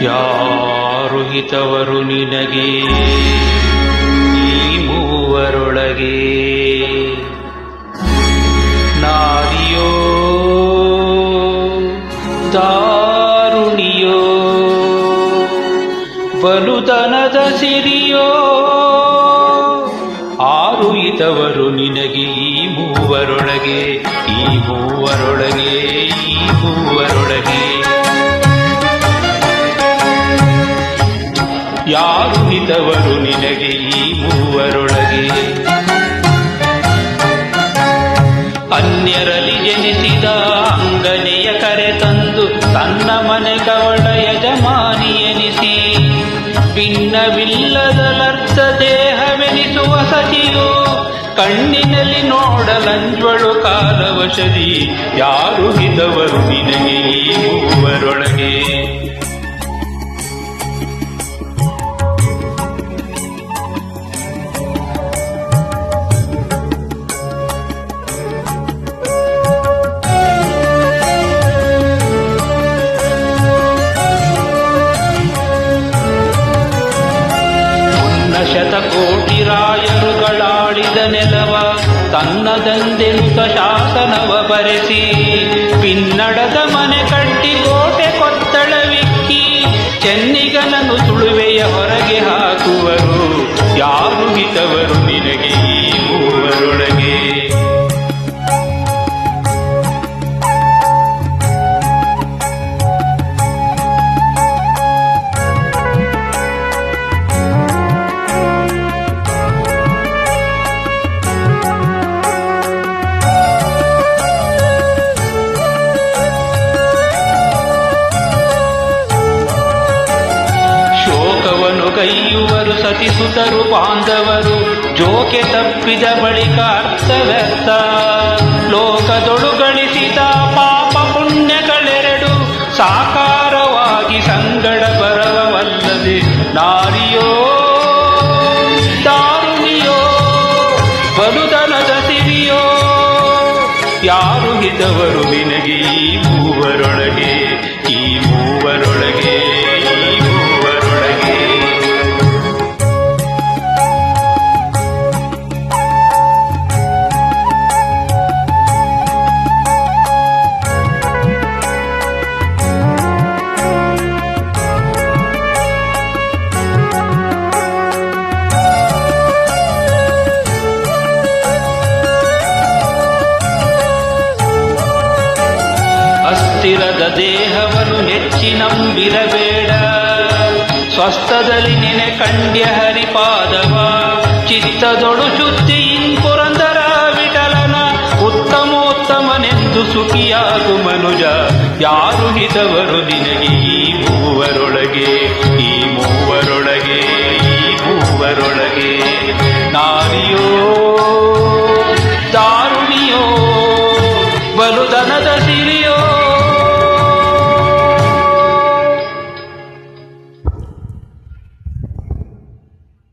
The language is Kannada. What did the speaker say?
ಯಾರು ಹಿತವರು ನಿನಗೆ ಈ ಮೂವರೊಳಗೆ? ನಾರಿಯೋ ದಾರುಣಿಯೋ ಬಲುತನದ ಸಿರಿಯೋ? ಆರು ಹಿತವರು ನಿನಗೆ ಈ ಮೂವರೊಳಗೆ, ಈ ಮೂವರೊಳಗೆ, ಈ ಮೂವರೊಳಗೆ. ಯಾರು ಹಿತವರು ನಿನಗೆ ಈ ಮೂವರೊಳಗೆ? ಅನ್ಯರಲ್ಲಿ ಜನಿಸಿದ ಅಂಗನೆಯ ಕರೆ ತಂದು ತನ್ನ ಮನೆ ಕವಳ ಯಜಮಾನಿ ಎನಿಸಿ, ಭಿನ್ನವಿಲ್ಲದಲರ್ಥ ದೇಹವೆನಿಸುವ ಸತಿಯು ಕಣ್ಣಿನಲ್ಲಿ ನೋಡಲಂಜ್ವಳು ಕಾಲವಶದಿ. ಯಾರು ಹಿತವರು ನಿನಗೆ ಈ ಮೂವರೊಳಗೆ? ಶತಕೋಟಿ ರಾಯರುಗಳಾಳಿದ ನೆಲವ ತನ್ನದಂದೆನುತ ಶಾಸನವ ಬರೆಸಿ, ಪಿನ್ನಡದ ಮನೆ ಕಟ್ಟಿ ಕೋಟೆ ಕೊತ್ತಳವಿಕ್ಕಿ ಚೆನ್ನಿಗನನ್ನು ತುಳುವೆಯ ಹೊರಗೆ ಹಾಕುವರು. ಯಾರು ಹಿತವರು ನಿನಗೆ ಈ ಮೂವರೊಳಗೆ? ಕೈಯುವರು ಸತಿಸುತರು ಬಾಂಧವರು, ಜೋಕೆ ತಪ್ಪಿದ ಬಳಿಕ ಅರ್ಥವ್ಯರ್ಥ. ಲೋಕದೊಳು ಗಳಿಸಿದ ಪಾಪ ಪುಣ್ಯಗಳೆರಡು ಸಾಕಾರವಾಗಿ ಸಂಗಡ ಬರವಲ್ಲದೆ. ನಾರಿಯೋ ದಾರುಣಿಯೋ ಬಲುತನದ ಸಿರಿಯೋ? ಯಾರು ಹಿತವರು ನಿನಗೆ ಈ ಮೂವರೊಳಗೆ, ಈ ಮೂವರೊಳಗೆ, ಈ ಮೂವರೊಳಗೆ? ಅಸ್ಥಿರದ ದೇಹವನ್ನು ಹೆಚ್ಚಿ ನಂಬಿರಬೇಡ, ಸ್ವಸ್ಥದಲ್ಲಿ ನೆನೆ ಕಂಡ್ಯ ಹರಿಪಾದವ. ಚಿತ್ತದೊಳು ಶುದ್ಧಿ ಪುರಂದರ ವಿಠಲನ, ಉತ್ತಮೋತ್ತಮನೆಂದು ಸುಖಿಯಾಗು ಮನುಜ. ಯಾರು ಹಿತವರು ನಿನಗೆ ಈ ಮೂವರೊಳಗೆ, ಈ ಮೂವರೊಳಗೆ, ಈ ಮೂವರೊಳಗೆ?